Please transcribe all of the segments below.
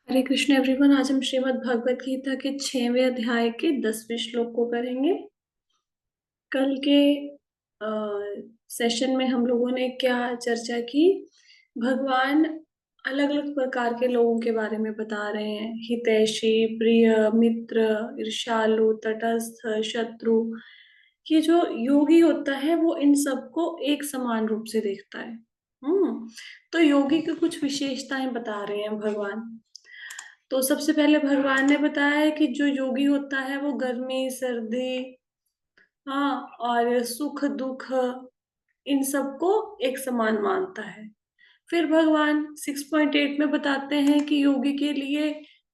हरे Krishna everyone. आज हम श्रीमद् भगवत गीता के 6वें अध्याय के 10वें श्लोक को करेंगे। कल के सेशन में हम लोगों ने क्या चर्चा की। भगवान अलग अलग प्रकार के लोगों के बारे में बता रहे हैं। हितैषी, प्रिय, मित्र, ईर्ष्यालु, तटस्थ, शत्रु। ये जो योगी होता है वो इन सबको एक समान रूप से देखता है। तो योगी की कुछ विशेषताएं बता रहे हैं भगवान। तो सबसे पहले भगवान ने बताया है कि जो योगी होता है वो गर्मी, सर्दी, हाँ, और सुख दुख, इन सबको एक समान मानता है। फिर भगवान 6.8 में बताते हैं कि योगी के लिए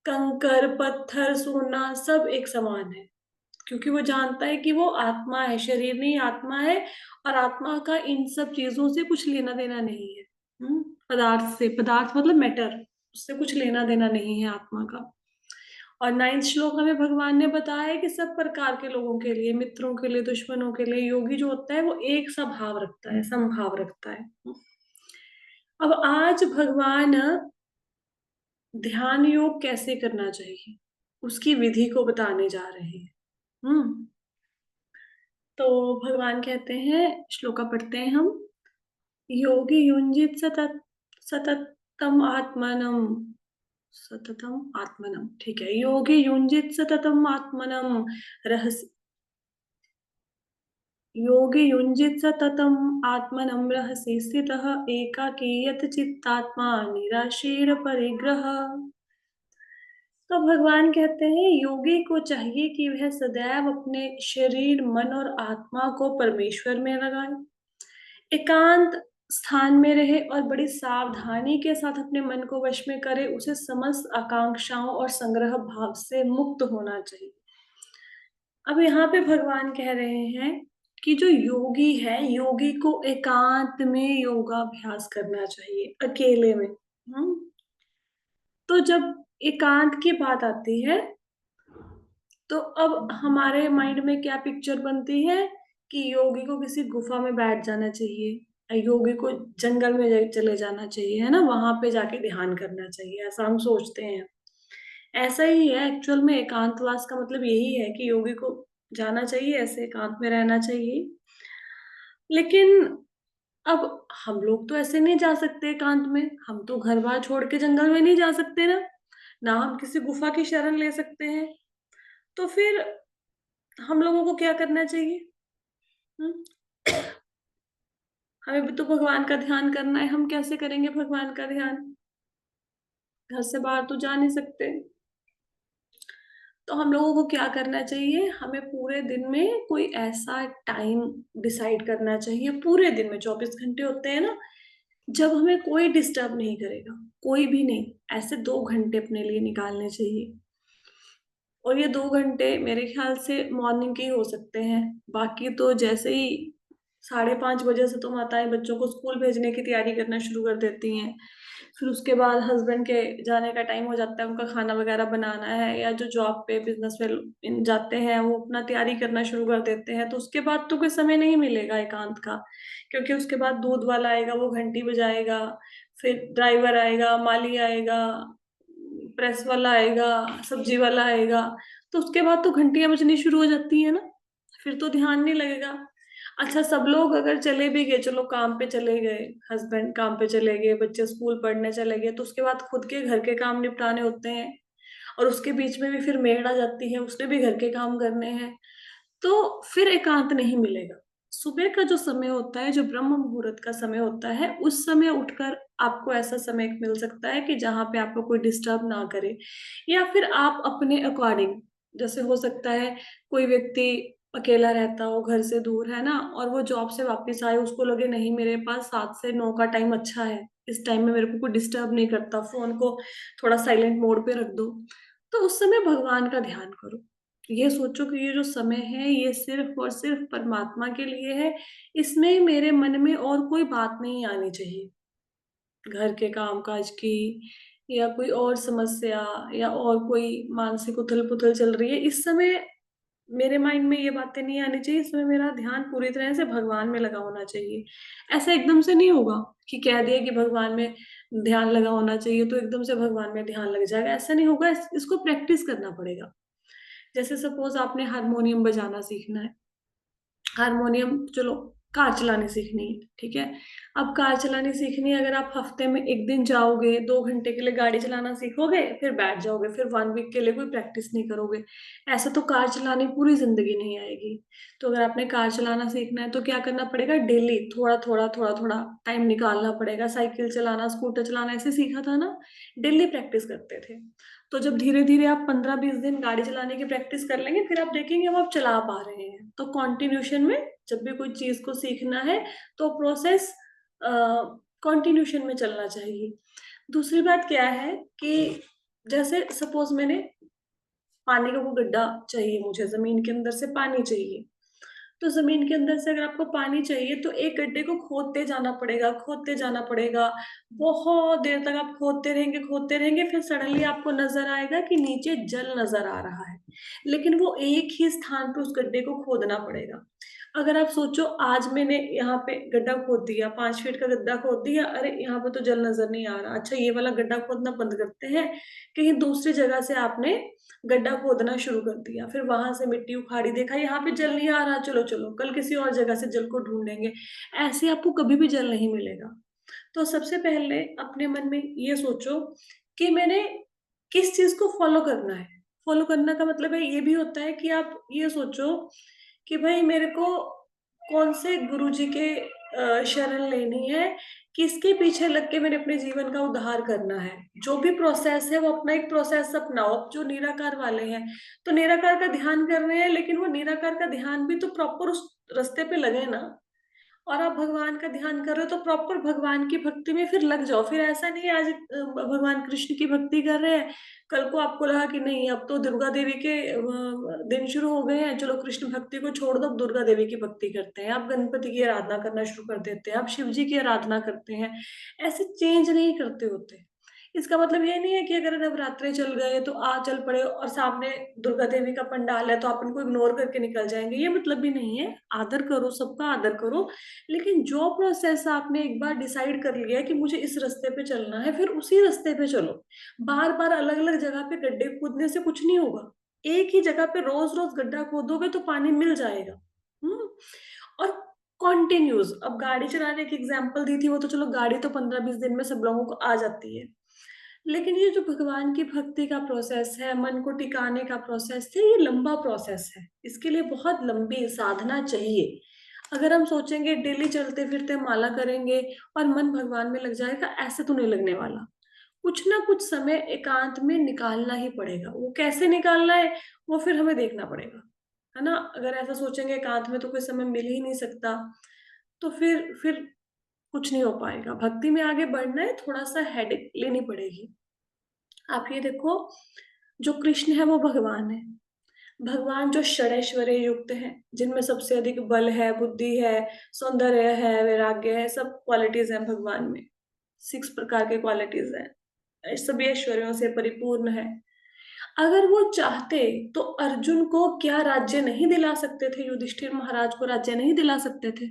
कंकर, पत्थर, सोना सब एक समान है, क्योंकि वो जानता है कि वो आत्मा है, शरीर नहीं आत्मा है। और आत्मा का इन सब चीजों से कुछ लेना देना नहीं है। पदार्थ से, पदार्थ मतलब मैटर, उससे कुछ लेना देना नहीं है आत्मा का। और 9th श्लोक हमें भगवान ने बताया है कि सब प्रकार के लोगों के लिए, मित्रों के लिए, दुश्मनों के लिए, योगी जो होता है वो एक सा भाव रखता है, समभाव रखता है। अब आज भगवान ध्यान योग कैसे करना चाहिए उसकी विधि को बताने जा रहे हैं। हम्म तो भगवान कहते हैं, श्लोका पढ़ते हैं हम। योगी युंजित सतत सततम आत्मनम, सततम आत्मनम, ठीक है। योगी युंजित सततम आत्मनम रहस्य, योगी युञ्जित सततम् आत्मनं रहसि स्थितः एकाकीयत चित्तात्मा निराशीर परिग्रह। तो भगवान कहते हैं योगी को चाहिए कि वह सदैव अपने शरीर, मन और आत्मा को परमेश्वर में लगाए, एकांत स्थान में रहे और बड़ी सावधानी के साथ अपने मन को वश में करे। उसे समस्त आकांक्षाओं और संग्रह भाव से मुक्त होना चाहिए। अब यहाँ पे भगवान कह रहे हैं कि जो योगी है, योगी को एकांत में योगाभ्यास करना चाहिए, अकेले में। तो जब एकांत की बात आती है तो अब हमारे माइंड में क्या पिक्चर बनती है कि योगी को किसी गुफा में बैठ जाना चाहिए, योगी को जंगल में चले जाना चाहिए, है ना, वहां पे जाके ध्यान करना चाहिए, ऐसा हम सोचते हैं। ऐसा ही है एक्चुअल में। एकांतवास का मतलब यही है कि योगी को जाना चाहिए, ऐसे एकांत में रहना चाहिए। लेकिन अब हम लोग तो ऐसे नहीं जा सकते एकांत में। हम तो घर बार छोड़ के जंगल में नहीं जा सकते ना, ना हम किसी गुफा की शरण ले सकते हैं। तो फिर हम लोगों को क्या करना चाहिए? हम्म? हमें भी तो भगवान का ध्यान करना है। हम कैसे करेंगे भगवान का ध्यान? घर से बाहर तो जा नहीं सकते। तो हम लोगों को क्या करना चाहिए? हमें पूरे दिन में कोई ऐसा टाइम डिसाइड करना चाहिए, पूरे दिन में 24 घंटे होते हैं ना, जब हमें कोई डिस्टर्ब नहीं करेगा, कोई भी नहीं। ऐसे 2 घंटे अपने लिए निकालने चाहिए। और ये 2 घंटे मेरे ख्याल से मॉर्निंग के ही हो सकते हैं। बाकी तो जैसे ही 5:30 बजे से तो माताएं बच्चों को स्कूल भेजने की तैयारी करना शुरू कर देती हैं। फिर उसके बाद हस्बैंड के जाने का टाइम हो जाता है, उनका खाना वगैरह बनाना है, या जो जॉब पे बिजनेस में जाते हैं वो अपना तैयारी करना शुरू कर देते हैं। तो उसके बाद तो कोई समय नहीं मिलेगा एकांत का, क्योंकि उसके बाद दूध वाला आएगा, वो घंटी बजाएगा, फिर ड्राइवर आएगा, माली आएगा, प्रेस वाला आएगा, सब्जी वाला आएगा। तो उसके बाद तो घंटियां बजनी शुरू हो जाती है ना, फिर तो ध्यान नहीं लगेगा। अच्छा, सब लोग अगर चले भी गए, चलो काम पे चले गए, हस्बैंड काम पे चले गए, बच्चे स्कूल पढ़ने चले गए, तो उसके बाद खुद के घर के काम निपटाने होते हैं। और उसके बीच में भी फिर मेड आ जाती है, उसने भी घर के काम करने हैं। तो फिर एकांत नहीं मिलेगा। सुबह का जो समय होता है, जो ब्रह्म मुहूर्त का समय होता है, उस समय उठकर आपको ऐसा समय मिल सकता है कि जहां पे आपको कोई डिस्टर्ब ना करे। या फिर आप अपने अकॉर्डिंग, जैसे हो सकता है कोई व्यक्ति अकेला रहता हो, घर से दूर है ना, और वो जॉब से वापस आए, उसको लगे नहीं मेरे पास 7 से 9 का टाइम अच्छा है, इस टाइम में मेरे को कोई डिस्टर्ब नहीं करता, फोन को थोड़ा साइलेंट मोड पे रख दो। तो उस समय भगवान का ध्यान करो। ये सोचो कि ये जो समय है ये सिर्फ और सिर्फ परमात्मा के लिए है। इसमें मेरे मन में और कोई बात नहीं आनी चाहिए, घर के कामकाज की, या कोई और समस्या, या और कोई मानसिक उथल पुथल चल रही है इस समय। मेरे माइंड में ये बातें नहीं आनी चाहिए, इसमें मेरा ध्यान पूरी तरह से भगवान में लगा होना चाहिए। ऐसा एकदम से नहीं होगा कि कह दिया कि भगवान में ध्यान लगा होना चाहिए तो एकदम से भगवान में ध्यान लग जाएगा, ऐसा नहीं होगा। इसको प्रैक्टिस करना पड़ेगा। जैसे सपोज आपने हारमोनियम बजाना सीखना है, हारमोनियम चलो कार चलानी सीखनी है, ठीक है। अब कार चलानी सीखनी है, अगर आप हफ्ते में एक दिन जाओगे 2 घंटे के लिए गाड़ी चलाना सीखोगे, फिर बैठ जाओगे, फिर 1 वीक के लिए कोई प्रैक्टिस नहीं करोगे। ऐसे तो कार चलानी पूरी जिंदगी नहीं आएगी। तो अगर आपने कार चलाना सीखना है तो क्या करना पड़ेगा, डेली थोड़ा थोड़ा थोड़ा थोड़ा टाइम निकालना पड़ेगा। साइकिल चलाना, स्कूटर चलाना ऐसे सीखा था ना, डेली प्रैक्टिस करते थे। तो जब धीरे धीरे आप 15-20 दिन गाड़ी चलाने की प्रैक्टिस कर लेंगे, फिर आप देखेंगे अब आप चला पा रहे हैं। तो कॉन्टिन्यूशन में जब भी कोई चीज को सीखना है तो प्रोसेस कॉन्टिन्यूशन में चलना चाहिए। दूसरी बात क्या है कि जैसे सपोज मैंने पानी का वो गड्ढा चाहिए, मुझे जमीन के अंदर से पानी चाहिए। तो जमीन के अंदर से अगर आपको पानी चाहिए तो एक गड्ढे को खोदते जाना पड़ेगा, खोदते जाना पड़ेगा। बहुत देर तक आप खोदते रहेंगे, फिर सडनली आपको नजर आएगा कि नीचे जल नजर आ रहा है। लेकिन वो एक ही स्थान पे उस गड्ढे को खोदना पड़ेगा। अगर आप सोचो आज मैंने यहाँ पे गड्ढा खोद दिया, 5 फीट का गड्ढा खोद दिया, अरे यहाँ पे तो जल नजर नहीं आ रहा, अच्छा ये वाला गड्ढा खोदना बंद करते हैं। कहीं दूसरी जगह से आपने गड्ढा खोदना शुरू कर दिया, फिर वहां से मिट्टी उखाड़ी, देखा यहाँ पे जल नहीं आ रहा, चलो चलो कल किसी और जगह से जल को ढूंढेंगे। ऐसे आपको कभी भी जल नहीं मिलेगा। तो सबसे पहले अपने मन में ये सोचो कि मैंने किस चीज को फॉलो करना है। फॉलो करना का मतलब है ये भी होता है कि आप ये सोचो कि भाई मेरे को कौन से गुरु जी के शरण लेनी है, किसके पीछे लग के मैंने अपने जीवन का उद्धार करना है। जो भी प्रोसेस है वो अपना एक प्रोसेस अपनाओ। अब जो निराकार वाले हैं तो निराकार का ध्यान कर रहे हैं, लेकिन वो निराकार का ध्यान भी तो प्रॉपर उस रास्ते पे लगे ना। और आप भगवान का ध्यान कर रहे हो तो प्रॉपर भगवान की भक्ति में फिर लग जाओ। फिर ऐसा नहीं है आज भगवान कृष्ण की भक्ति कर रहे हैं, कल को आपको लगा कि नहीं अब तो दुर्गा देवी के दिन शुरू हो गए हैं, चलो कृष्ण भक्ति को छोड़ दो, अब दुर्गा देवी की भक्ति करते हैं। आप गणपति की आराधना करना शुरू कर देते हैं, आप शिव जी की आराधना करते हैं। ऐसे चेंज नहीं करते होते। इसका मतलब ये नहीं है कि अगर नवरात्रे चल गए तो आ चल पड़े और सामने दुर्गा देवी का पंडाल है तो आप इनको इग्नोर करके निकल जाएंगे, ये मतलब भी नहीं है। आदर करो, सबका आदर करो। लेकिन जो प्रोसेस आपने एक बार डिसाइड कर लिया है कि मुझे इस रास्ते पे चलना है, फिर उसी रास्ते पे चलो। बार बार अलग अलग जगह पे गड्ढे खोदने से कुछ नहीं होगा। एक ही जगह पे रोज रोज गड्ढा खोदोगे तो पानी मिल जाएगा। हम्म। और कॉन्टिन्यूस, अब गाड़ी चलाने की एग्जांपल दी थी, वो तो चलो गाड़ी तो 15-20 दिन में सब लोगों को आ जाती है। लेकिन ये जो भगवान की भक्ति का प्रोसेस है, मन को टिकाने का प्रोसेस है, ये लंबा प्रोसेस है। इसके लिए बहुत लंबी साधना चाहिए। अगर हम सोचेंगे डेली चलते फिरते माला करेंगे और मन भगवान में लग जाएगा, ऐसे तो नहीं लगने वाला। कुछ ना कुछ समय एकांत में निकालना ही पड़ेगा। वो कैसे निकालना है वो फिर हमें देखना पड़ेगा, है ना। अगर ऐसा सोचेंगे एकांत में तो कोई समय मिल ही नहीं सकता, तो फिर कुछ नहीं हो पाएगा। भक्ति में आगे बढ़ना है, थोड़ा सा हेडेक लेनी पड़ेगी। आप ये देखो, जो कृष्ण है वो भगवान है। भगवान जो षडैश्वर्य युक्त है, जिनमें सबसे अधिक बल है, बुद्धि है, सौंदर्य है, वैराग्य है, सब क्वालिटीज हैं भगवान में। 6 प्रकार के क्वालिटीज हैं, सभी ऐश्वर्यों से परिपूर्ण है। अगर वो चाहते तो अर्जुन को क्या राज्य नहीं दिला सकते थे, युधिष्ठिर महाराज को राज्य नहीं दिला सकते थे।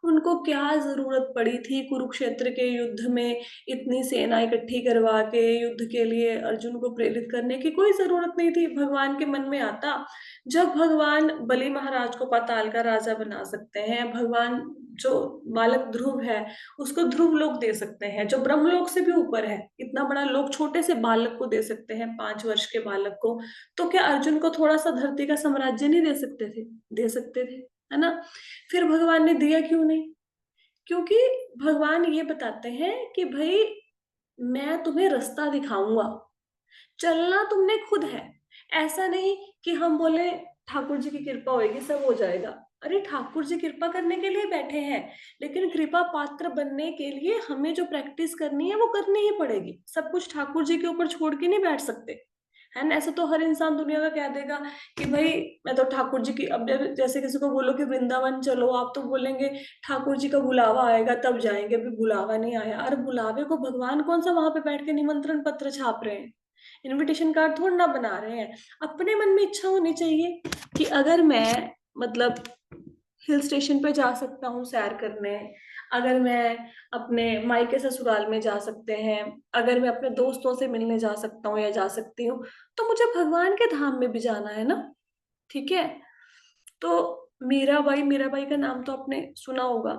उनको क्या जरूरत पड़ी थी कुरुक्षेत्र के युद्ध में इतनी सेना इकट्ठी करवा के युद्ध के लिए अर्जुन को प्रेरित करने की, कोई जरूरत नहीं थी। भगवान के मन में आता, जब भगवान बलि महाराज को पाताल का राजा बना सकते हैं, भगवान जो बालक ध्रुव है उसको ध्रुव लोक दे सकते हैं, जो ब्रह्मलोक से भी ऊपर है, इतना बड़ा लोक छोटे से बालक को दे सकते हैं, 5 वर्ष के बालक को। तो क्या अर्जुन को थोड़ा सा धरती का साम्राज्य नहीं दे सकते थे? दे सकते थे, है ना। फिर भगवान ने दिया क्यों नहीं? क्योंकि भगवान ये बताते हैं कि भाई मैं तुम्हें रास्ता दिखाऊंगा, चलना तुमने खुद है। ऐसा नहीं कि हम बोले ठाकुर जी की कृपा होगी सब हो जाएगा। अरे ठाकुर जी कृपा करने के लिए बैठे हैं, लेकिन कृपा पात्र बनने के लिए हमें जो प्रैक्टिस करनी है वो करनी ही पड़ेगी। सब कुछ ठाकुर जी के ऊपर छोड़ के नहीं बैठ सकते, है ना। ऐसे तो हर इंसान दुनिया का कह देगा कि भाई मैं तो ठाकुर जी की, अब जैसे किसी को बोलो कि वृंदावन चलो, आप तो बोलेंगे ठाकुर जी का बुलावा आएगा तब जाएंगे, अभी बुलावा नहीं आया। अरे बुलावे को भगवान कौन सा वहां पे बैठ के निमंत्रण पत्र छाप रहे हैं। इनविटेशन कार्ड थोड़ा ना बना रहे हैं। अपने मन में इच्छा होनी चाहिए कि अगर मैं मतलब हिल स्टेशन पे जा सकता हूँ सैर करने, अगर मैं अपने मायके ससुराल में जा सकते हैं, अगर मैं अपने दोस्तों से मिलने जा सकता हूँ या जा सकती हूँ, तो मुझे भगवान के धाम में भी जाना है ना। ठीक है। तो मीराबाई का नाम तो आपने सुना होगा।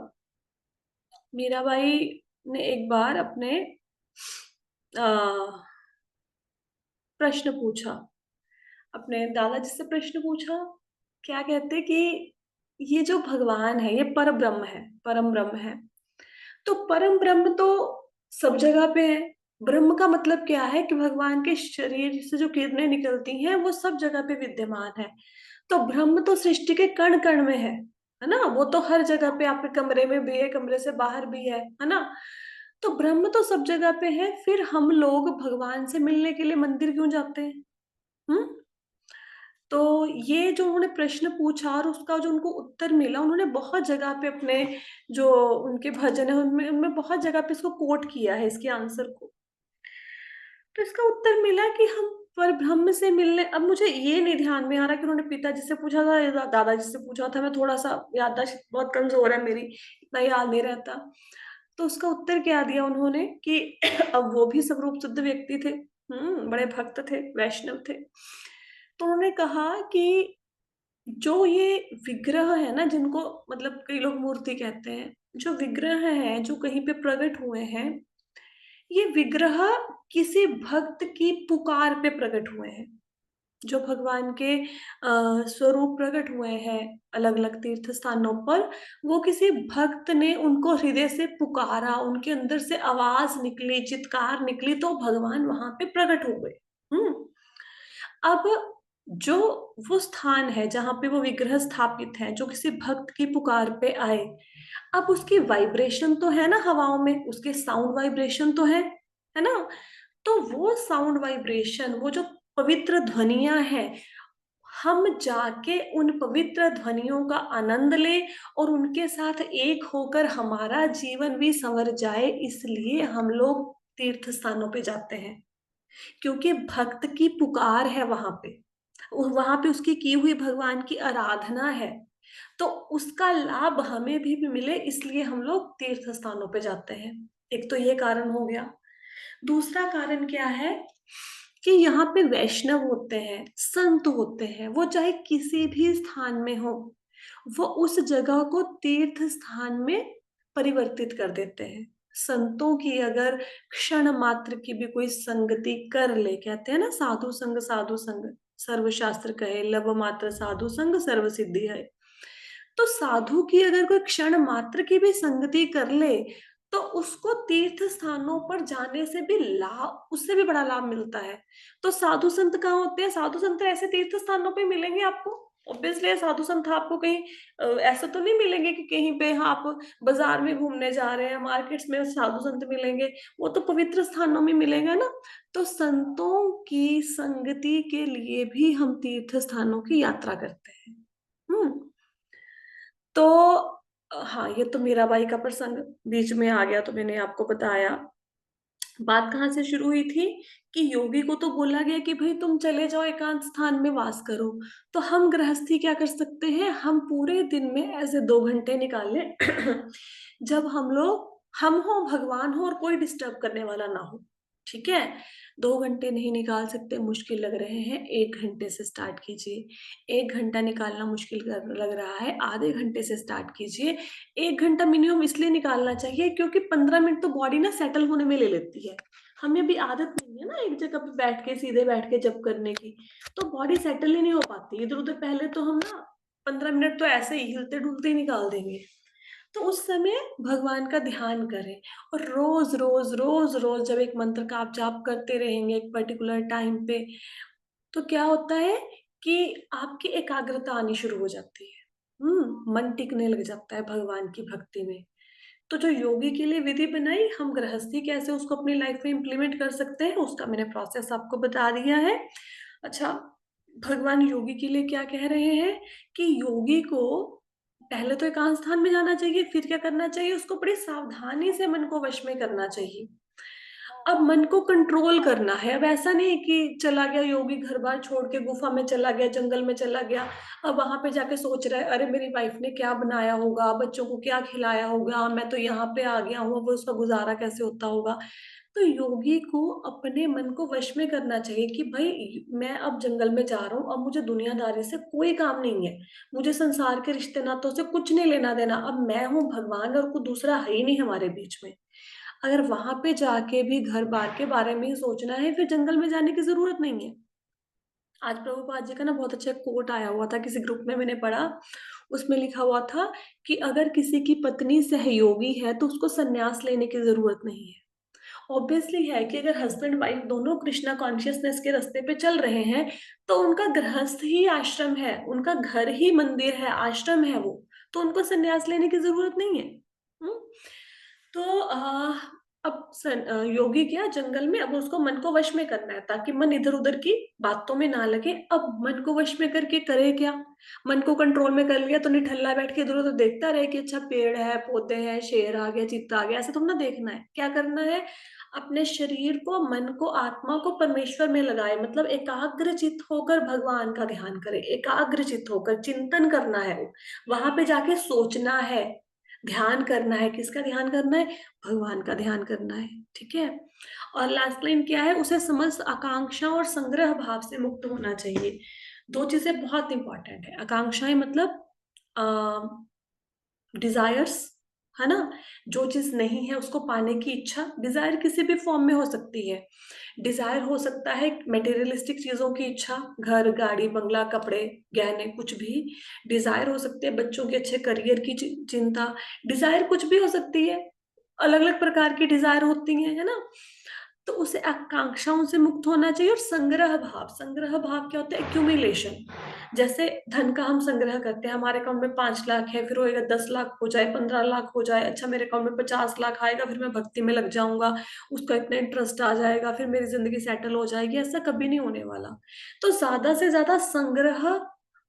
मीराबाई ने एक बार अपने आ, प्रश्न पूछा, अपने दादाजी से प्रश्न पूछा। क्या कहते कि ये जो भगवान है ये पर ब्रह्म है, परम ब्रह्म है। तो परम ब्रह्म तो सब जगह पे है। ब्रह्म का मतलब क्या है कि भगवान के शरीर से जो किरणें निकलती हैं वो सब जगह पे विद्यमान है। तो ब्रह्म तो सृष्टि के कण कण में है ना। वो तो हर जगह पे, आपके कमरे में भी है, कमरे से बाहर भी है ना। तो ब्रह्म तो सब जगह पे है, फिर हम लोग भगवान से मिलने के लिए मंदिर क्यों जाते हैं? हम्म। तो ये जो उन्होंने प्रश्न पूछा और उसका जो उनको उत्तर मिला, उन्होंने बहुत जगह पे अपने जो उनके भजन है उनमें उनमें बहुत जगह पे इसको कोट किया है, इसके आंसर को। तो इसका उत्तर मिला कि हम पर ब्रह्म से मिलने, अब मुझे ये नहीं ध्यान में आ रहा कि उन्होंने पिताजी से पूछा था या दादाजी से पूछा था। मैं थोड़ा सा, याददाश्त बहुत कमजोर है मेरी, इतना याद नहीं रहता। तो उसका उत्तर क्या दिया उन्होंने कि अब वो भी स्वरूप शुद्ध व्यक्ति थे, बड़े भक्त थे, वैष्णव थे। तो उन्होंने कहा कि जो ये विग्रह है ना, जिनको मतलब कई लोग मूर्ति कहते हैं, जो विग्रह है जो कहीं पे प्रकट हुए हैं, ये विग्रह किसी भक्त की पुकार पे प्रकट हुए हैं। जो भगवान के स्वरूप प्रकट हुए हैं अलग अलग तीर्थ स्थानों पर, वो किसी भक्त ने उनको हृदय से पुकारा, उनके अंदर से आवाज निकली, चित्कार निकली, तो भगवान वहां पे प्रकट हो गए। हम्म। अब जो वो स्थान है जहां पे वो विग्रह स्थापित है, जो किसी भक्त की पुकार पे आए, अब उसकी वाइब्रेशन तो है ना हवाओं में, उसके साउंड वाइब्रेशन तो है ना। तो वो साउंड वाइब्रेशन, वो जो पवित्र ध्वनियां हैं, हम जाके उन पवित्र ध्वनियों का आनंद ले और उनके साथ एक होकर हमारा जीवन भी संवर जाए, इसलिए हम लोग तीर्थ स्थानों पे जाते हैं। क्योंकि भक्त की पुकार है वहां पे, वहां पे उसकी की हुई भगवान की आराधना है। तो उसका लाभ हमें भी मिले, इसलिए हम लोग तीर्थ स्थानों पे जाते हैं। एक तो ये कारण हो गया। दूसरा कारण क्या है कि यहाँ पे वैष्णव होते हैं, संत होते हैं, वो चाहे किसी भी स्थान में हो, वो उस जगह को तीर्थ स्थान में परिवर्तित कर देते हैं। संतों की अगर क्षण मात्र की भी कोई संगति कर ले, कहते हैं ना साधु संग सर्वशास्त्र कहे, लव मात्र साधु संग सर्व सिद्धि है। तो साधु की अगर कोई क्षण मात्र की भी संगति कर ले, तो उसको तीर्थ स्थानों पर जाने से भी लाभ, उससे भी बड़ा लाभ मिलता है। तो साधु संत कहाँ होते हैं? साधु संत ऐसे तीर्थ स्थानों पे मिलेंगे आपको। ऑब्वियसली साधु संत आपको कहीं ऐसा तो नहीं मिलेंगे कि कहीं पे हाँ, आप बाजार में घूमने जा रहे हैं, मार्केट्स में साधु संत मिलेंगे। वो तो पवित्र स्थानों में मिलेंगे ना। तो संतों की संगति के लिए भी हम तीर्थ स्थानों की यात्रा करते हैं। हम्म। तो हाँ, ये तो मीराबाई का प्रसंग बीच में आ गया, तो मैंने आपको बताया। बात कहाँ से शुरू हुई थी कि योगी को तो बोला गया कि भाई तुम चले जाओ एकांत स्थान में वास करो। तो हम गृहस्थी क्या कर सकते हैं? हम पूरे दिन में ऐसे 2 घंटे निकाल लें जब हम हो, भगवान हो और कोई डिस्टर्ब करने वाला ना हो। ठीक है। 2 घंटे नहीं निकाल सकते, मुश्किल लग रहे हैं, 1 घंटे से स्टार्ट कीजिए। 1 घंटा निकालना मुश्किल लग रहा है, आधे घंटे से स्टार्ट कीजिए। 1 घंटा मिनिमम इसलिए निकालना चाहिए क्योंकि 15 मिनट तो बॉडी ना सेटल होने में ले लेती है। हमें भी आदत नहीं है ना एक जगह पे बैठ के, सीधे बैठ के जब करने की, तो बॉडी सेटल ही नहीं हो पाती इधर उधर। पहले तो हम ना 15 मिनट तो ऐसे ही हिलते डुलते ही निकाल देंगे। तो उस समय भगवान का ध्यान करें। और रोज रोज रोज रोज जब एक मंत्र का आप जाप करते रहेंगे एक पर्टिकुलर टाइम पे, तो क्या होता है कि आपकी एकाग्रता आनी शुरू हो जाती है। मन टिकने लग जाता है भगवान की भक्ति में। तो जो योगी के लिए विधि बनाई, हम गृहस्थी कैसे उसको अपनी लाइफ में इम्प्लीमेंट कर सकते हैं, उसका मैंने प्रोसेस आपको बता दिया है। अच्छा, भगवान योगी के लिए क्या कह रहे हैं कि योगी को पहले तो एकांत स्थान में जाना चाहिए, फिर क्या करना चाहिए? उसको बड़ी सावधानी से मन को वश में करना चाहिए। अब मन को कंट्रोल करना है। अब ऐसा नहीं कि चला गया योगी, घर बार छोड़ के गुफा में चला गया, जंगल में चला गया, अब वहां पे जाके सोच रहा है अरे मेरी वाइफ ने क्या बनाया होगा, बच्चों को क्या खिलाया होगा, मैं तो यहाँ पे आ गया हूँ, वो उसका गुजारा कैसे होता होगा। तो योगी को अपने मन को वश में करना चाहिए कि भाई मैं अब जंगल में जा रहा हूँ, अब मुझे दुनियादारी से कोई काम नहीं है, मुझे संसार के रिश्ते नातों से कुछ नहीं लेना देना, अब मैं हूँ भगवान और कोई दूसरा है ही नहीं हमारे बीच में। अगर वहां पे जाके भी घर बार के बारे में ही सोचना है, फिर जंगल में जाने की जरूरत नहीं है। आज प्रभुपाद जी का ना बहुत अच्छा कोट आया हुआ था, किसी ग्रुप में मैंने पढ़ा। उसमें लिखा हुआ था कि अगर किसी की पत्नी सहयोगी है तो उसको संन्यास लेने की जरूरत नहीं है। ऑब्वियसली है कि अगर हस्बैंड वाइफ दोनों कृष्णा कॉन्शियसनेस के रास्ते पे चल रहे हैं तो उनका गृहस्थ ही आश्रम है, उनका घर ही मंदिर है, आश्रम है वो, तो उनको संन्यास लेने की जरूरत नहीं है। हम्म। तो अब योगी क्या जंगल में, अब उसको मन को वश में करना है ताकि मन इधर उधर की बातों में ना लगे। अब मन को वश में करके करे क्या, मन को कंट्रोल में कर लिया तो निठल्ला बैठ के इधर उधर देखता रहे कि अच्छा पेड़ है, पौधे हैं, शेर आ गया, चीता आ गया, ऐसे तुम ना देखना है। क्या करना है, अपने शरीर को, मन को, आत्मा को परमेश्वर में लगाए, मतलब एकाग्रचित होकर भगवान का ध्यान करे, एकाग्रचित होकर चिंतन करना है। वहां पे जाके सोचना है, ध्यान करना है। किसका ध्यान करना है, भगवान का ध्यान करना है। ठीक है। और लास्ट लाइन क्या है, उसे समस्त आकांक्षा और संग्रह भाव से मुक्त होना चाहिए। दो चीजें बहुत इंपॉर्टेंट है, आकांक्षाएं मतलब डिजायर्स, है ना, जो चीज नहीं है उसको पाने की इच्छा। डिजायर किसी भी फॉर्म में हो सकती है। डिजायर हो सकता है मेटेरियलिस्टिक चीजों की इच्छा, घर, गाड़ी, बंगला, कपड़े, गहने, कुछ भी। डिजायर हो सकती है बच्चों के अच्छे करियर की चिंता। डिजायर कुछ भी हो सकती है, अलग अलग प्रकार की डिजायर होती है ना। तो उसे आकांक्षाओं से मुक्त होना चाहिए। और संग्रह भाव, संग्रह भाव क्या होता है, एक्यूमुलेशन। जैसे धन का हम संग्रह करते हैं, हमारे अकाउंट में 5 लाख है, फिर होएगा 10 लाख हो जाए, 15 लाख हो जाए, अच्छा मेरे अकाउंट में 50 लाख आएगा, फिर मैं भक्ति में लग जाऊंगा, उसका इतना इंटरेस्ट आ जाएगा, फिर मेरी जिंदगी सेटल हो जाएगी। ऐसा कभी नहीं होने वाला। तो ज्यादा से ज्यादा संग्रह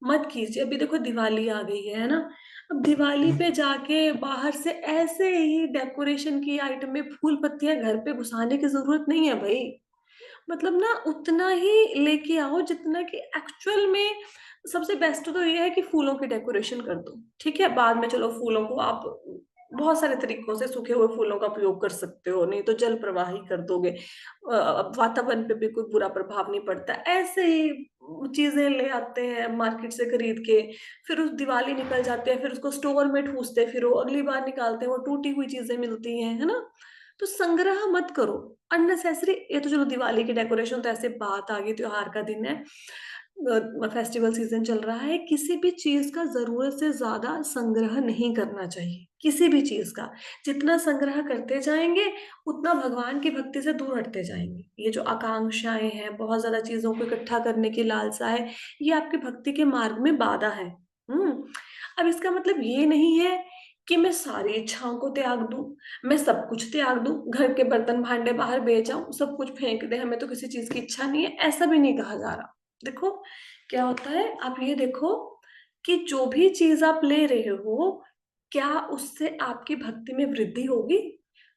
मत कीजिए। अभी देखो दिवाली आ गई है ना, अब दिवाली पे जाके बाहर से ऐसे ही डेकोरेशन की आइटम में फूल पत्तियां घर पे घुसाने की जरूरत नहीं है भाई। मतलब ना उतना ही लेके आओ जितना कि एक्चुअल में। सबसे बेस्ट तो ये है कि फूलों की डेकोरेशन कर दो, ठीक है। बाद में चलो फूलों को आप बहुत सारे तरीकों से सूखे हुए फूलों का प्रयोग कर सकते हो, नहीं तो जल प्रवाही कर दोगे, वातावरण पे भी कोई बुरा प्रभाव नहीं पड़ता। ऐसे ही चीजें ले आते हैं मार्केट से खरीद के, फिर उस दिवाली निकल जाते हैं, फिर उसको स्टोर में ठूसते, फिर वो अगली बार निकालते हैं, वो टूटी हुई चीजें मिलती हैं, है ना। तो संग्रह मत करो अननेसेसरी। ये तो चलो दिवाली की डेकोरेशन तो ऐसे बात आ गई, त्योहार का दिन है, फेस्टिवल सीजन चल रहा है, किसी भी चीज का जरूरत से ज्यादा संग्रह नहीं करना चाहिए, किसी भी चीज का। जितना संग्रह करते जाएंगे उतना भगवान की भक्ति से दूर हटते जाएंगे। ये जो आकांक्षाएं हैं, बहुत ज्यादा चीजों को इकट्ठा करने की लालसा है, ये आपकी भक्ति के मार्ग में बाधा है। हम्म। अब इसका मतलब ये नहीं है कि मैं सारी इच्छाओं को त्याग दूं, मैं सब कुछ त्याग दूं, घर के बर्तन भांडे बाहर बेच आऊं, सब कुछ फेंक दे, हमें तो किसी चीज की इच्छा नहीं है, ऐसा भी नहीं कहा जा रहा। देखो क्या होता है, आप ये देखो कि जो भी चीज आप ले रहे हो, क्या उससे आपकी भक्ति में वृद्धि होगी।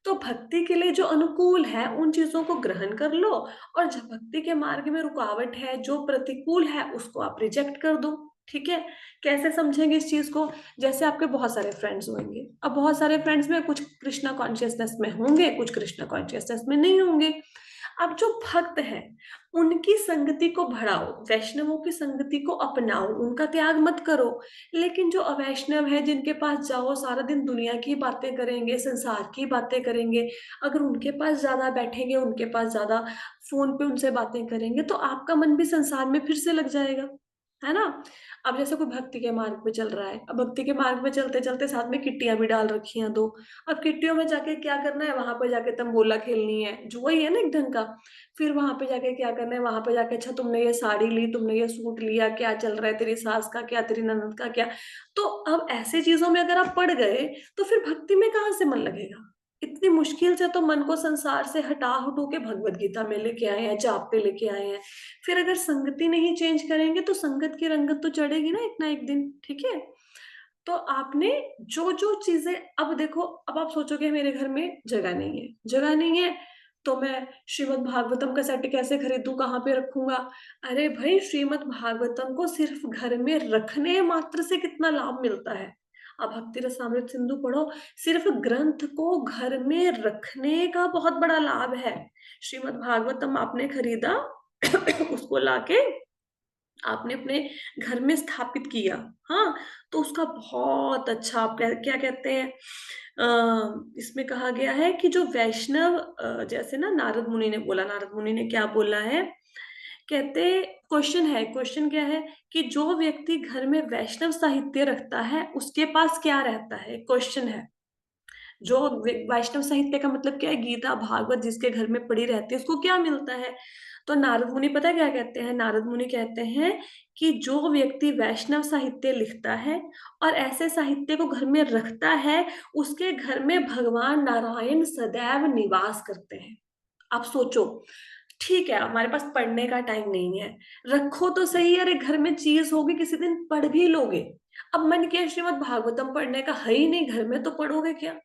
तो भक्ति के लिए जो अनुकूल है उन चीजों को ग्रहण कर लो, और जब भक्ति के मार्ग में रुकावट है, जो प्रतिकूल है, उसको आप रिजेक्ट कर दो। ठीक है। कैसे समझेंगे इस चीज को, जैसे आपके बहुत सारे फ्रेंड्स होंगे, अब बहुत सारे फ्रेंड्स में कुछ कृष्णा कॉन्शियसनेस में होंगे, कुछ कृष्णा कॉन्शियसनेस में नहीं होंगे। अब जो भक्त हैं उनकी संगति को बढ़ाओ, वैष्णवों की संगति को अपनाओ, उनका त्याग मत करो। लेकिन जो अवैष्णव है, जिनके पास जाओ सारा दिन दुनिया की बातें करेंगे, संसार की बातें करेंगे, अगर उनके पास ज्यादा बैठेंगे, उनके पास ज्यादा फोन पे उनसे बातें करेंगे, तो आपका मन भी संसार में फिर से लग जाएगा, है ना। अब जैसे कोई भक्ति के मार्ग पे चल रहा है, अब भक्ति के मार्ग में चलते चलते साथ में किट्टियां भी डाल रखी हैं दो। अब किट्टियों में जाके क्या करना है, वहां पे जाके तंबोला खेलनी है, जो वही है ना एक ढंग का। फिर वहां पे जाके क्या करना है, वहां पे जाके अच्छा तुमने ये साड़ी ली, तुमने ये सूट लिया, क्या चल रहा है, तेरी सास का क्या, तेरी ननद का क्या। तो अब ऐसे चीजों में अगर आप पड़ गए तो फिर भक्ति में कहाँ से मन लगेगा। इतनी मुश्किल से तो मन को संसार से हटा हटू के भगवत गीता में लेके आए हैं, जाप पे लेके आए हैं। फिर अगर संगति नहीं चेंज करेंगे तो संगत की रंगत तो चढ़ेगी ना एक दिन। ठीक है। तो आपने जो जो चीजें, अब देखो, अब आप सोचोगे मेरे घर में जगह नहीं है, जगह नहीं है, तो मैं श्रीमद् भागवतम का सेट कैसे खरीदूं, कहाँ पे रखूंगा? अरे भाई, श्रीमद् भागवतम को सिर्फ घर में रखने मात्र से कितना लाभ मिलता है। अब भक्ति रसामृत सिंधु पढ़ो, सिर्फ ग्रंथ को घर में रखने का बहुत बड़ा लाभ है। श्रीमद् भागवतम आपने खरीदा उसको लाके आपने अपने घर में स्थापित किया, हाँ, तो उसका बहुत अच्छा, आप क्या कहते हैं, इसमें कहा गया है कि जो वैष्णव, जैसे ना नारद मुनि ने बोला, नारद मुनि ने क्या बोला है, कहते, क्वेश्चन है, क्वेश्चन क्या है कि जो व्यक्ति घर में वैष्णव साहित्य रखता है उसके पास क्या रहता है, क्वेश्चन है। जो वैष्णव साहित्य का मतलब क्या है, गीता भागवत जिसके घर में पड़ी रहती है उसको क्या मिलता है? तो नारद मुनि पता है क्या कहते हैं, नारद मुनि कहते हैं कि जो व्यक्ति वैष्णव साहित्य लिखता है और ऐसे साहित्य को घर में रखता है, उसके घर में भगवान नारायण सदैव निवास करते हैं। आप सोचो, ठीक है हमारे पास पढ़ने का टाइम नहीं है, रखो तो सही, अरे घर में चीज होगी किसी दिन पढ़ भी लोगे। अब मन किया श्रीमद् भागवतम पढ़ने का, है ही नहीं घर में, तो पढ़ोगे क्या?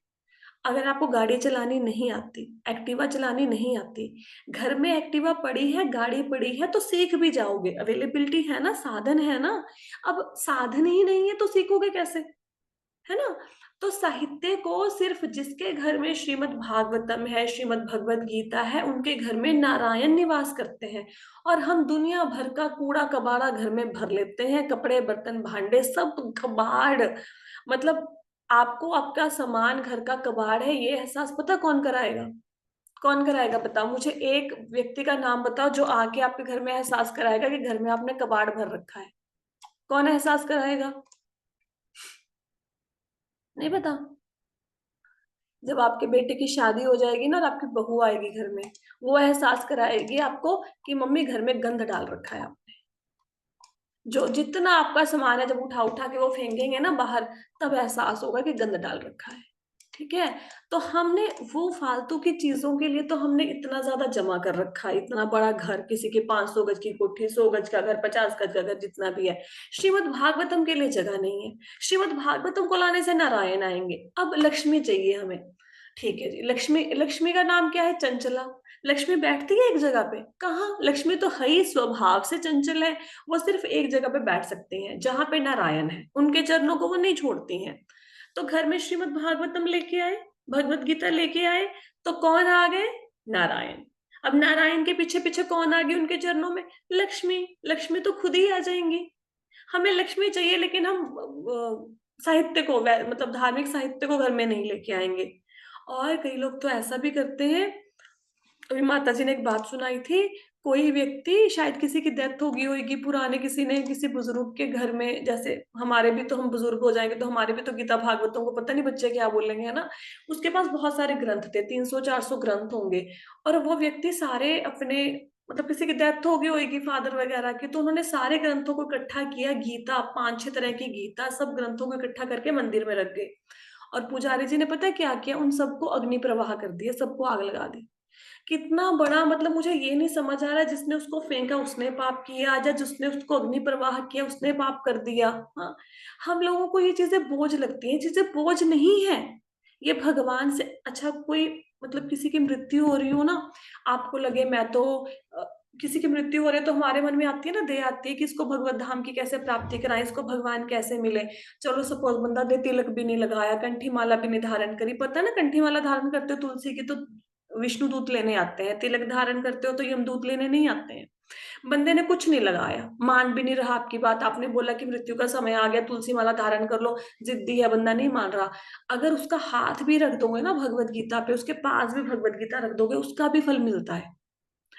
अगर आपको गाड़ी चलानी नहीं आती, एक्टिवा चलानी नहीं आती, घर में एक्टिवा पड़ी है, गाड़ी पड़ी है, तो सीख भी जाओगे, अवेलेबिलिटी है ना, साधन है ना। अब साधन ही नहीं है तो सीखोगे कैसे? है ना। तो साहित्य को सिर्फ जिसके घर में श्रीमद् भागवतम है, श्रीमद् भगवत गीता है, उनके घर में नारायण निवास करते हैं। और हम दुनिया भर का कूड़ा कबाड़ा घर में भर लेते हैं, कपड़े बर्तन भांडे सब कबाड़, मतलब आपको आपका सामान घर का कबाड़ है, ये एहसास पता कौन कराएगा? कौन कराएगा बताओ मुझे, एक व्यक्ति का नाम बताओ जो आके आपके घर में एहसास कराएगा कि घर में आपने कबाड़ भर रखा है। कौन एहसास कराएगा? नहीं पता। जब आपके बेटे की शादी हो जाएगी ना और आपकी बहू आएगी घर में, वो एहसास कराएगी आपको कि मम्मी घर में गंद डाल रखा है आपने। जो जितना आपका सामान है, जब उठा उठा के वो फेंकेंगे ना बाहर, तब एहसास होगा कि गंद डाल रखा है। ठीक है। तो हमने वो फालतू की चीजों के लिए तो हमने इतना ज्यादा जमा कर रखा है, इतना बड़ा घर, किसी की 500 गज की कोठी, 100 गज का घर, 50 गज का घर, जितना भी है। श्रीमद् भागवतम के लिए जगह नहीं है। श्रीमद् भागवतम को लाने से नारायण आएंगे। अब लक्ष्मी चाहिए हमें, ठीक है जी, लक्ष्मी, लक्ष्मी का नाम क्या है, चंचला। लक्ष्मी बैठती है एक जगह पे? कहाँ, लक्ष्मी तो है ही स्वभाव से चंचल है। वो सिर्फ एक जगह पे बैठ सकती हैं जहां पे नारायण है, उनके चरणों को वो नहीं छोड़ती हैं। तो घर में श्रीमद् भागवतम लेके आए, भगवत गीता लेके आए, तो कौन आ गए? नारायण। अब नारायण के पीछे पीछे कौन आ गई उनके चरणों में? लक्ष्मी। लक्ष्मी तो खुद ही आ जाएंगी। हमें लक्ष्मी चाहिए, लेकिन हम साहित्य को, मतलब धार्मिक साहित्य को घर में नहीं लेके आएंगे। और कई लोग तो ऐसा भी करते हैं, अभी माता जी ने एक बात सुनाई थी, कोई व्यक्ति, शायद किसी की डेथ हो गई होगी, पुराने किसी ने, किसी बुजुर्ग के घर में, जैसे हमारे भी तो, हम बुजुर्ग हो जाएंगे तो हमारे भी तो गीता भागवतों को पता नहीं बच्चे क्या बोलेंगे, है ना। उसके पास बहुत सारे ग्रंथ थे, 300-400 ग्रंथ होंगे। और वो व्यक्ति सारे अपने, मतलब किसी की डेथ हो गई होगी फादर वगैरह की, तो उन्होंने सारे ग्रंथों को इकट्ठा किया, गीता 5-6 तरह की गीता, सब ग्रंथों को इकट्ठा करके मंदिर में रख गए। और पुजारी जी ने पता है क्या किया, उन सबको अग्नि प्रवाह कर दिया, सबको आग लगा दी। कितना बड़ा, मतलब मुझे ये नहीं समझ आ रहा है, जिसने उसको फेंका उसने पाप किया, या जिसने उसको अग्नि प्रवाह किया उसने पाप कर दिया। हाँ, हम लोगों को ये चीजें बोझ लगती हैं, चीजें बोझ नहीं है। ये भगवान से, अच्छा कोई, मतलब किसी की मृत्यु हो रही हो ना, आपको लगे मैं तो, किसी की मृत्यु हो रही है तो हमारे मन में आती है ना, दया आती है कि इसको भगवत धाम की कैसे प्राप्ति कराएं, इसको भगवान कैसे मिले। चलो सपोज बंदा दे, तिलक भी नहीं लगाया, कंठी माला भी नहीं धारण करी, पता है ना कंठी माला धारण करते हो तुलसी की, तो विष्णु दूत लेने आते हैं, तिलक धारण करते हो तो यमदूत लेने नहीं आते हैं। बंदे ने कुछ नहीं लगाया, मान भी नहीं रहा आपकी बात, आपने बोला कि मृत्यु का समय आ गया, तुलसी माला धारण कर लो, जिद्दी है बंदा, नहीं मान रहा। अगर उसका हाथ भी रख दोगे ना भगवत गीता पे, उसके पास भी भगवत गीता रख दोगे, उसका भी फल मिलता है।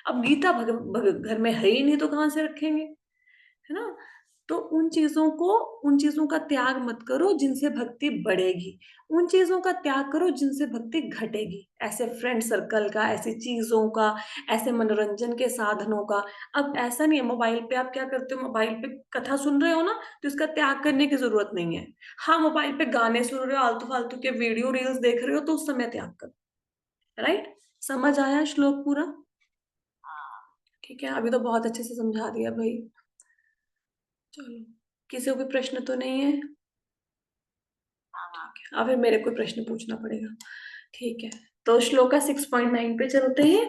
अब गीता घर में है ही नहीं तो कहाँ से रखेंगे, है ना। तो उन चीजों को, उन चीजों का त्याग मत करो जिनसे भक्ति बढ़ेगी, उन चीजों का त्याग करो जिनसे भक्ति घटेगी, ऐसे फ्रेंड सर्कल का, ऐसी चीजों का, ऐसे मनोरंजन के साधनों का। अब ऐसा नहीं है, मोबाइल पे आप क्या करते हो, मोबाइल पे कथा सुन रहे हो ना, तो इसका त्याग करने की जरूरत नहीं है। हाँ, मोबाइल पे गाने सुन रहे हो, आलतू फालतू के वीडियो रील्स देख रहे हो, तो उस समय त्याग करो। राइट। समझ आया श्लोक पूरा? ठीक है, अभी तो बहुत अच्छे से समझा दिया भाई। चलो, किसी को कोई प्रश्न तो नहीं है? ठीक है, अब फिर मेरे को प्रश्न पूछना पड़ेगा। ठीक है, तो श्लोका 6.9 पे चलते हैं।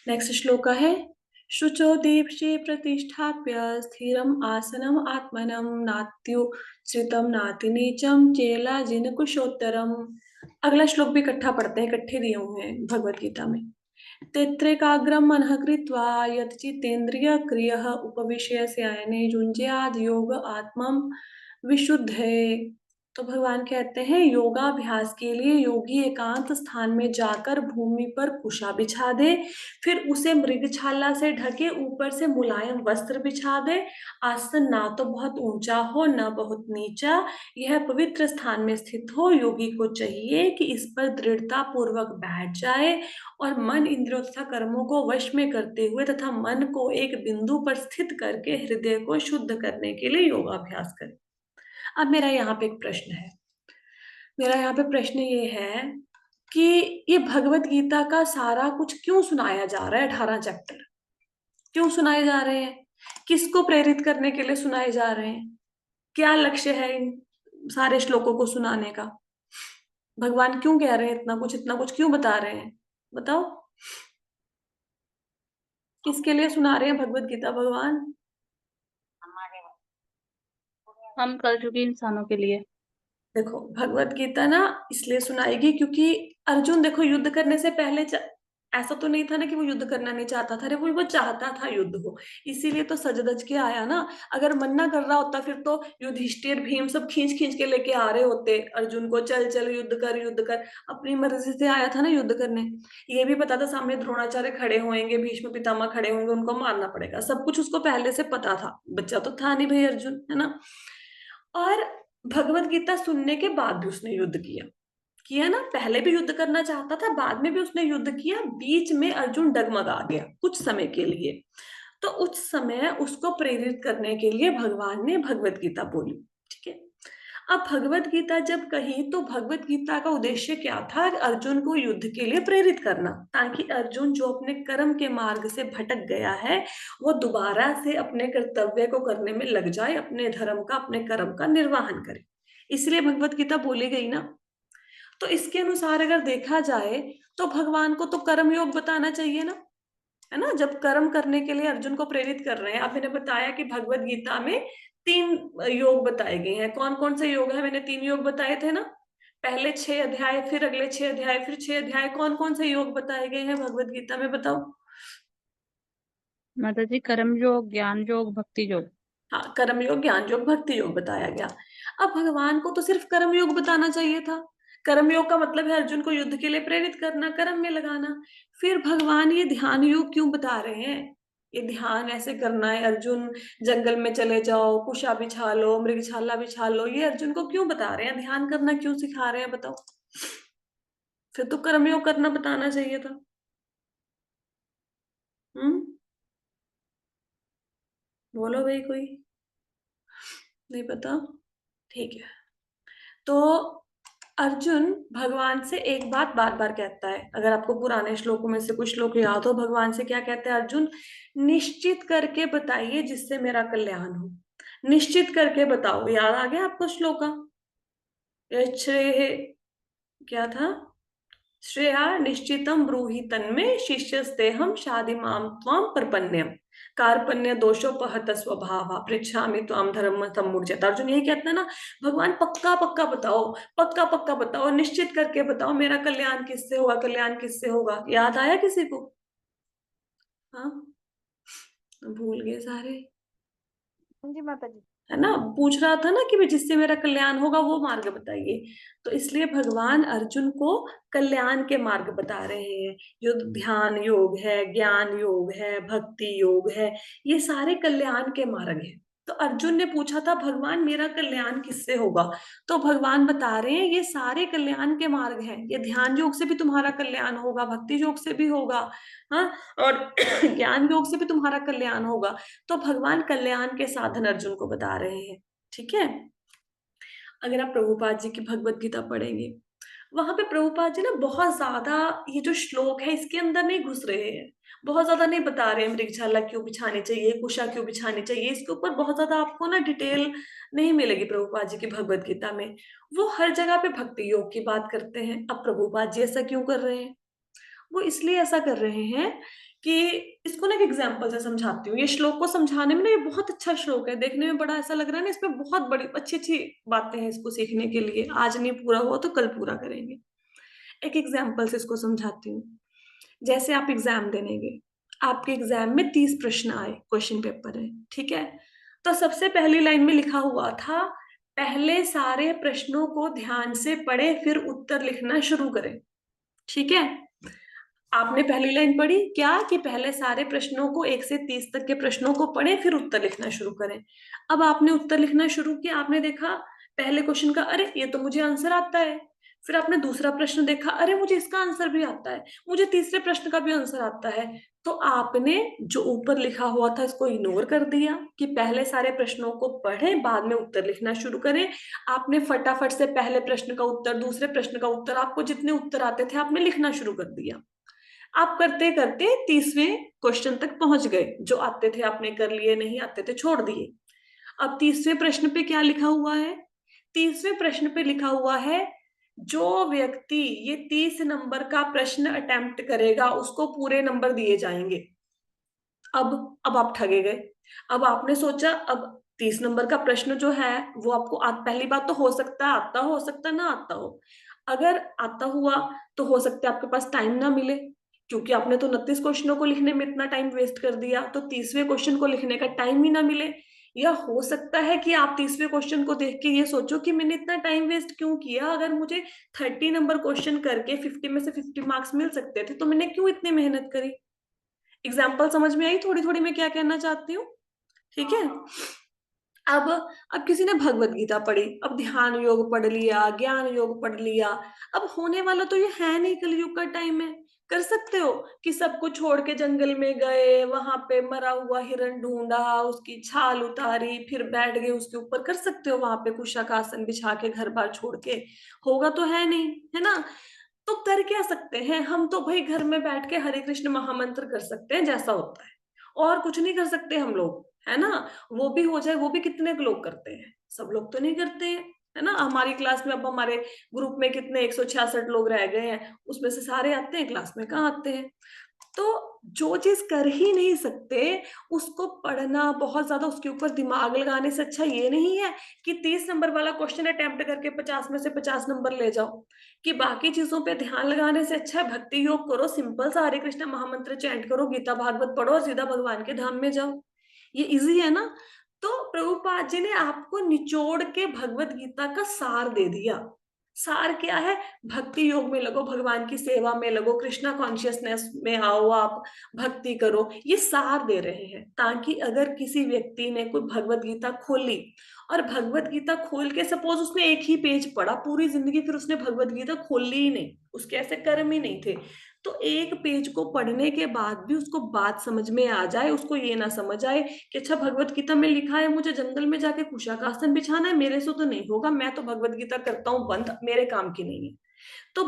नेक्स्ट श्लोका है, शुचो दीप्शे प्रतिष्ठाप्य स्थिरम आसनम आत्मनम नात्युच्छ्रितम नाति नीचम चेला जिन कुशोत्तरम। अगला श्लोक भी इकट्ठा पढ़ते हैं, इकट्ठे दिए हुए हैं भगवत गीता में। तत्रेकाग्रम मनः कृत्वा यतचितेन्द्रिय क्रियः उपविश्य स्यायने युञ्ज्याद् योग आत्मं विशुद्धये। तो भगवान कहते हैं योगाभ्यास के लिए योगी एकांत स्थान में जाकर भूमि पर कुशा बिछा दे, फिर उसे मृगछाला से ढके ऊपर से मुलायम वस्त्र बिछा दे। आसन ना तो बहुत ऊंचा हो न बहुत नीचा, यह पवित्र स्थान में स्थित हो। योगी को चाहिए कि इस पर दृढ़ता पूर्वक बैठ जाए और मन इंद्रियों तथा कर्मों को वश में करते हुए तथा मन को एक बिंदु पर स्थित करके हृदय को शुद्ध करने के लिए योगाभ्यास करे। अब मेरा यहाँ पे एक प्रश्न है, मेरा यहाँ पे प्रश्न ये है कि ये भगवत गीता का सारा कुछ क्यों सुनाया जा रहा है? 18 चैप्टर क्यों सुनाए जा रहे हैं? किसको प्रेरित करने के लिए सुनाए जा रहे हैं? क्या लक्ष्य है इन सारे श्लोकों को सुनाने का? भगवान क्यों कह रहे हैं इतना कुछ क्यों बता रहे हैं? बताओ, किसके लिए सुना रहे हैं भगवत गीता भगवान? हम कल चुके इंसानों के लिए। देखो, भगवत गीता ना इसलिए सुनाएगी क्योंकि अर्जुन देखो युद्ध करने से पहले ऐसा तो नहीं था ना कि वो युद्ध करना नहीं चाहता था। अरे वो चाहता था युद्ध हो, इसीलिए तो सज धज के आया ना। अगर मन्ना कर रहा होता फिर तो युधिष्ठिर भीम सब खींच खींच के लेके आ रहे होते अर्जुन को, चल चल युद्ध कर युद्ध कर। अपनी मर्जी से आया था ना युद्ध करने। ये भी पता था सामने द्रोणाचार्य खड़े होंगे, भीष्म पितामह खड़े होंगे, उनको मारना पड़ेगा, सब कुछ उसको पहले से पता था। बच्चा तो था नहीं भाई अर्जुन, है ना। और भगवत गीता सुनने के बाद भी उसने युद्ध किया, किया ना। पहले भी युद्ध करना चाहता था, बाद में भी उसने युद्ध किया। बीच में अर्जुन डगमगा गया कुछ समय के लिए, तो उस समय उसको प्रेरित करने के लिए भगवान ने भगवत गीता बोली। ठीक है। अब भगवत गीता जब कही तो भगवत गीता का उद्देश्य क्या था? अर्जुन को युद्ध के लिए प्रेरित करना, ताकि अर्जुन जो अपने कर्म के मार्ग से भटक गया है वो दोबारा से अपने कर्तव्य को करने में लग जाए, अपने धर्म का, अपने कर्म का निर्वहन करे। इसलिए भगवत गीता बोली गई ना। तो इसके अनुसार अगर देखा जाए तो भगवान को तो कर्म योग बताना चाहिए ना, है ना। जब कर्म करने के लिए अर्जुन को प्रेरित कर रहे हैं, अब मैंने बताया कि भगवत गीता में 3 योग बताए गए हैं। कौन कौन से योग है? मैंने 3 योग बताए थे ना। पहले 6 अध्याय, फिर अगले 6 अध्याय, फिर 6 अध्याय। कौन कौन से योग बताए गए हैं भगवत गीता में? बताओ। माता जी, कर्म योग, ज्ञान योग, भक्ति योग। हाँ, कर्म योग, ज्ञान योग, भक्ति योग बताया गया। अब भगवान को तो सिर्फ कर्म योग बताना चाहिए था। कर्म योग का मतलब है अर्जुन को युद्ध के लिए प्रेरित करना, कर्म में लगाना। फिर भगवान ये ध्यान योग क्यों बता रहे हैं? ये ध्यान ऐसे करना है अर्जुन, जंगल में चले जाओ, कुशा बिछा लो, मृगछाला बिछा लो, ये अर्जुन को क्यों बता रहे हैं? ध्यान करना क्यों सिखा रहे हैं? बताओ। फिर तो कर्म योग करना बताना चाहिए था। हम्म, बोलो भाई, कोई नहीं पता? ठीक है। तो अर्जुन भगवान से एक बात बार बार कहता है, अगर आपको पुराने श्लोकों में से कुछ श्लोक याद हो, भगवान से क्या कहते हैं अर्जुन? निश्चित करके बताइए जिससे मेरा कल्याण हो। निश्चित करके बताओ। याद आ गया आपको श्लोका? श्रेय क्या था? श्रेया निश्चितम ब्रूहि तन्मे शिष्यस्तेहम शादिमाम त्वाम प्रपन्यम कार्पण्य दोषोपहत स्वभाव पृच्छामि त्वाम धर्म समुच्यत। अर्जुन यही कहता है ना, भगवान पक्का पक्का बताओ, पक्का पक्का बताओ, निश्चित करके बताओ मेरा कल्याण किससे होगा, कल्याण किससे होगा। याद आया किसी को? हाँ, भूल गए सारे, हाँ जी माता जी। है ना। पूछ रहा था ना कि भाई जिससे मेरा कल्याण होगा वो मार्ग बताइए। तो इसलिए भगवान अर्जुन को कल्याण के मार्ग बता रहे हैं। जो ध्यान योग है, ज्ञान योग है, भक्ति योग है, ये सारे कल्याण के मार्ग हैं। तो अर्जुन ने पूछा था भगवान मेरा कल्याण किससे होगा, तो भगवान बता रहे हैं ये सारे कल्याण के मार्ग हैं। ये ध्यान योग से भी तुम्हारा कल्याण होगा, भक्ति योग से भी होगा, हाँ, और ज्ञान योग से भी तुम्हारा कल्याण होगा। तो भगवान कल्याण के साधन अर्जुन को बता रहे हैं। ठीक है। अगर आप प्रभुपाद जी की भगवत गीता पढ़ेंगे, वहां पे प्रभुपाद जी ना बहुत ज्यादा ये जो श्लोक है इसके अंदर नहीं घुस रहे हैं, बहुत ज्यादा नहीं बता रहे हैं मृगछाला क्यों बिछानी चाहिए, कुशा क्यों बिछानी चाहिए, इसके ऊपर बहुत ज्यादा आपको ना डिटेल नहीं मिलेगी प्रभुपाद जी की भगवत गीता में। वो हर जगह पे भक्ति योग की बात करते हैं। अब प्रभुपाद जी ऐसा क्यों कर रहे हैं? वो इसलिए ऐसा कर रहे हैं कि इसको ना एक एग्जाम्पल से समझाती हूँ। ये श्लोक को समझाने में ना, ये बहुत अच्छा श्लोक है, देखने में बड़ा ऐसा लग रहा है ना, इसमें बहुत बड़ी अच्छी अच्छी बातें हैं इसको सीखने के लिए। आज नहीं पूरा हुआ तो कल पूरा करेंगे। एक एग्जाम्पल से इसको समझाती हूँ। जैसे आप एग्जाम देने गए, आपके एग्जाम में 30 प्रश्न आए, क्वेश्चन पेपर है, ठीक है। तो सबसे पहली लाइन में लिखा हुआ था, पहले सारे प्रश्नों को ध्यान से पढ़े फिर उत्तर लिखना शुरू करें। ठीक है। आपने पहली लाइन पढ़ी क्या, कि पहले सारे प्रश्नों को 1 से 30 तक के प्रश्नों को पढ़ें फिर उत्तर लिखना शुरू करें। अब आपने उत्तर लिखना शुरू किया, आपने देखा पहले क्वेश्चन का, अरे ये तो मुझे आंसर आता है। फिर आपने दूसरा प्रश्न देखा, अरे मुझे इसका आंसर भी आता है, मुझे तीसरे प्रश्न का भी आंसर आता है। तो आपने जो ऊपर लिखा हुआ था इसको इग्नोर कर दिया कि पहले सारे प्रश्नों को पढ़ें बाद में उत्तर लिखना शुरू करें। आपने फटाफट से पहले प्रश्न का उत्तर, दूसरे प्रश्न का उत्तर, आपको जितने उत्तर आते थे आपने लिखना शुरू कर दिया। आप करते करते 30वें क्वेश्चन तक पहुंच गए। जो आते थे आपने कर लिए, नहीं आते थे छोड़ दिए। अब 30वें प्रश्न पे क्या लिखा हुआ है? 30वें प्रश्न पे लिखा हुआ है, जो व्यक्ति ये 30 नंबर का प्रश्न अटेम्प्ट करेगा उसको पूरे नंबर दिए जाएंगे। अब आप ठगे गए। अब आपने सोचा, अब 30 नंबर का प्रश्न जो है वो आपको पहली बात तो हो सकता है आता हो सकता है ना आता हो। अगर आता हुआ तो हो सकता है आपके पास टाइम ना मिले, क्योंकि आपने तो 29 क्वेश्चनों को लिखने में इतना टाइम वेस्ट कर दिया, तो 30वें क्वेश्चन को लिखने का टाइम ही ना मिले। या हो सकता है कि आप 30वें क्वेश्चन को देख के ये सोचो कि मैंने इतना टाइम वेस्ट क्यों किया, अगर मुझे 30 नंबर क्वेश्चन करके 50 में से 50 मार्क्स मिल सकते थे तो मैंने क्यों इतनी मेहनत करी। एग्जाम्पल समझ में आई थोड़ी थोड़ी मैं क्या कहना चाहती हूँ? ठीक है। अब अब किसी ने भगवत गीता पढ़ी, अब ध्यान योग पढ़ लिया, ज्ञान योग पढ़ लिया। अब होने वाला तो ये है नहीं, कलयुग का टाइम है। कर सकते हो कि सब कुछ छोड़ के जंगल में गए, वहां पे मरा हुआ हिरण ढूंढा, उसकी छाल उतारी, फिर बैठ गए उसके ऊपर, कर सकते हो वहां पे कुशक आसन बिछा के घर बार छोड़ के? होगा तो है नहीं, है ना। तो कर क्या सकते हैं हम, तो भाई घर में बैठ के हरे कृष्ण महामंत्र कर सकते हैं जैसा होता है, और कुछ नहीं कर सकते हम लोग, है ना। वो भी हो जाए, वो भी कितने लोग करते हैं, सब लोग तो नहीं करते हैं, है ना। हमारी क्लास में अब हमारे ग्रुप में कितने 166 लोग रह गए हैं, उसमें से सारे आते हैं क्लास में, कहाँ आते हैं। तो जो चीज कर ही नहीं सकते उसको पढ़ना बहुत ज्यादा, उसके ऊपर दिमाग लगाने से अच्छा ये नहीं है कि 30 नंबर वाला क्वेश्चन अटेम्प्ट करके 50 में से 50 नंबर ले जाओ। कि बाकी चीजों पे ध्यान लगाने से अच्छा है भक्ति योग करो, सिंपल सा हरे कृष्ण महामंत्र चैंट करो, गीता भागवत पढ़ो और सीधा भगवान के धाम में जाओ। ये इजी है ना। तो प्रभुपाद जी ने आपको निचोड़ के भगवत गीता का सार दे दिया। सार क्या है? भक्ति योग में लगो, भगवान की सेवा में लगो, कृष्णा कॉन्शियसनेस में आओ, आप भक्ति करो, ये सार दे रहे हैं। ताकि अगर किसी व्यक्ति ने कोई भगवत गीता खोली और भगवत गीता खोल के सपोज उसने एक ही पेज पढ़ा पूरी जिंदगी, फिर उसने भगवत गीता खोली ही नहीं, उसके ऐसे कर्म ही नहीं थे, तो एक पेज को पढ़ने के बाद भी उसको बात समझ में आ जाए, उसको ये ना समझ आए कि अच्छा भगवत गीता में लिखा है मुझे जंगल में जाके कुशाकासन बिछाना है, मेरे से तो नहीं होगा, मैं तो भगवत गीता करता हूँ बंद, मेरे काम की नहीं है। तो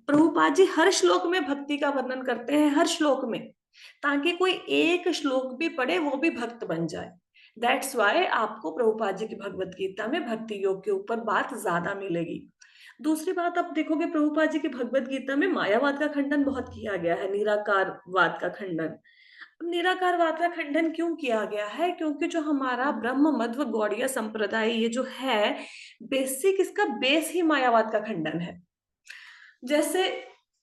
प्रभुपाद जी हर श्लोक में भक्ति का वर्णन करते हैं, हर श्लोक में, ताकि कोई एक श्लोक भी पढ़े वो भी भक्त बन जाए। दैट्स वाई आपको प्रभुपाद जी की भगवत गीता में भक्ति योग के ऊपर बात ज्यादा मिलेगी। दूसरी बात आप देखोगे प्रभुपाद जी की भगवत गीता में मायावाद का खंडन बहुत किया गया है, निराकारवाद का खंडन। निराकारवाद का खंडन क्यों किया गया है? क्योंकि जो हमारा ब्रह्म मध्व गौड़ीय संप्रदाय ये जो है, बेसिक इसका बेस ही मायावाद का खंडन है। जैसे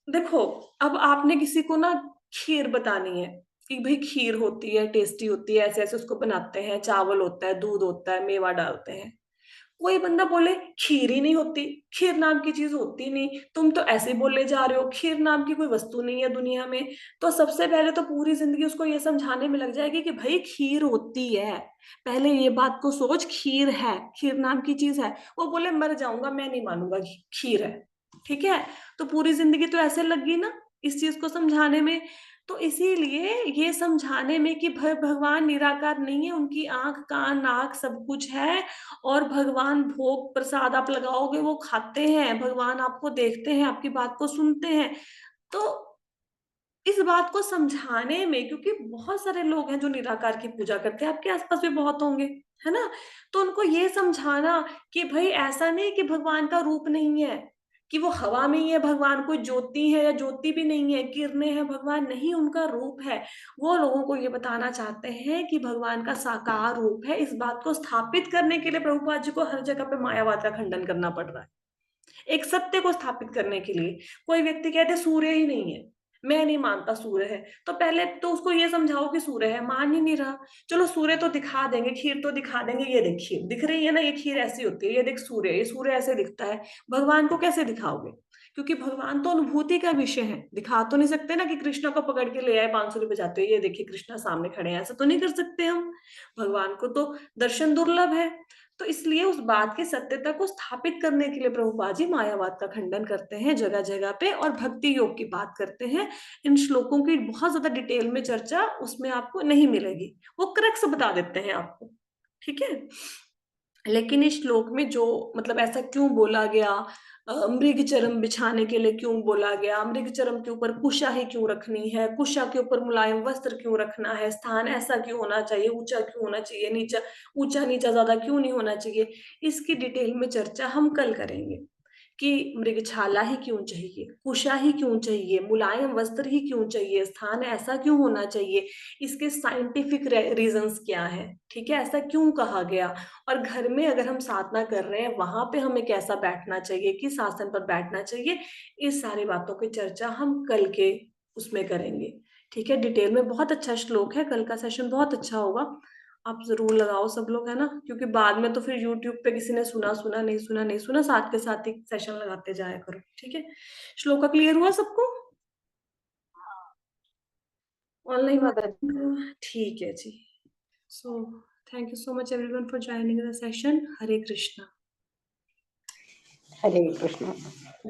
देखो, अब आपने किसी को ना खीर बतानी है कि भाई खीर होती है, टेस्टी होती है, ऐसे ऐसे उसको बनाते हैं, चावल होता है, दूध होता है, मेवा डालते हैं। कोई बंदा बोले खीर ही नहीं होती, खीर नाम की चीज होती नहीं, तुम तो ऐसे बोले जा रहे हो, खीर नाम की कोई वस्तु नहीं है दुनिया में। तो सबसे पहले तो पूरी जिंदगी उसको ये समझाने में लग जाएगी कि भाई खीर होती है, पहले ये बात को सोच, खीर है, खीर नाम की चीज है। वो बोले मर जाऊंगा मैं नहीं मानूंगा कि खीर है। ठीक है। तो पूरी जिंदगी तो ऐसे लगी ना इस चीज को समझाने में। तो इसीलिए ये समझाने में कि भगवान निराकार नहीं है, उनकी आंख कान नाक सब कुछ है, और भगवान भोग प्रसाद आप लगाओगे वो खाते हैं, भगवान आपको देखते हैं, आपकी बात को सुनते हैं। तो इस बात को समझाने में, क्योंकि बहुत सारे लोग हैं जो निराकार की पूजा करते हैं, आपके आसपास भी बहुत होंगे, है ना। तो उनको ये समझाना कि भाई ऐसा नहीं कि भगवान का रूप नहीं है, कि वो हवा में ही है भगवान, कोई ज्योति है या ज्योति भी नहीं है, किरणें हैं भगवान, नहीं, उनका रूप है। वो लोगों को ये बताना चाहते हैं कि भगवान का साकार रूप है। इस बात को स्थापित करने के लिए प्रभुपाद जी को हर जगह पे मायावाद का खंडन करना पड़ रहा है। एक सत्य को स्थापित करने के लिए कोई व्यक्ति कहते सूर्य ही नहीं है, मैं नहीं मानता सूर्य है, तो पहले तो उसको ये समझाओ कि सूर्य है, मान ही नहीं रहा। चलो सूर्य तो दिखा देंगे, खीर तो दिखा देंगे, ये देखिए दिख रही है ना, ये खीर ऐसी होती है, ये देख सूर्य, ये सूर्य ऐसे दिखता है। भगवान को कैसे दिखाओगे? क्योंकि भगवान तो अनुभूति का विषय है, दिखा तो नहीं सकते ना कि कृष्णा को पकड़ के ले आए बांसुरी बजाते हुए, ये देखिए कृष्णा सामने खड़े हैं, ऐसा तो नहीं कर सकते हम। भगवान को तो दर्शन दुर्लभ है। तो इसलिए उस बात की सत्यता को स्थापित करने के लिए प्रभुपाद जी मायावाद का खंडन करते हैं जगह जगह पे, और भक्ति योग की बात करते हैं। इन श्लोकों की बहुत ज्यादा डिटेल में चर्चा उसमें आपको नहीं मिलेगी, वो क्रक्स बता देते हैं आपको, ठीक है। लेकिन इस श्लोक में जो मतलब ऐसा क्यों बोला गया, मृग चरम बिछाने के लिए क्यों बोला गया, मृग चरम के ऊपर कुशा ही क्यों रखनी है, कुशा के ऊपर मुलायम वस्त्र क्यों रखना है, स्थान ऐसा क्यों होना चाहिए, ऊंचा क्यों होना चाहिए, नीचा ऊंचा नीचा ज्यादा क्यों नहीं होना चाहिए, इसकी डिटेल में चर्चा हम कल करेंगे। कि मृगछाला ही क्यों चाहिए, कुशा ही क्यों चाहिए, मुलायम वस्त्र ही क्यों चाहिए, स्थान ऐसा क्यों होना चाहिए, इसके साइंटिफिक रीजंस क्या है, ठीक है, ऐसा क्यों कहा गया। और घर में अगर हम साधना कर रहे हैं वहां पे हमें कैसा बैठना चाहिए, किस आसन पर बैठना चाहिए, इस सारी बातों की चर्चा हम कल के उसमें करेंगे। ठीक है, डिटेल में बहुत अच्छा श्लोक है, कल का सेशन बहुत अच्छा होगा। आप जरूर लगाओ सब लोग, है ना, क्योंकि बाद में तो फिर यूट्यूब पे किसी ने सुना सुना नहीं सुना नहीं सुना, साथ के साथ ही सेशन लगाते जाया करो, ठीक है। श्लोका क्लियर हुआ सबको जी ऑनलाइन माता जी। वाले? ठीक है जी। So thank you so much everyone for joining the session. Hare Krishna. Hare Krishna.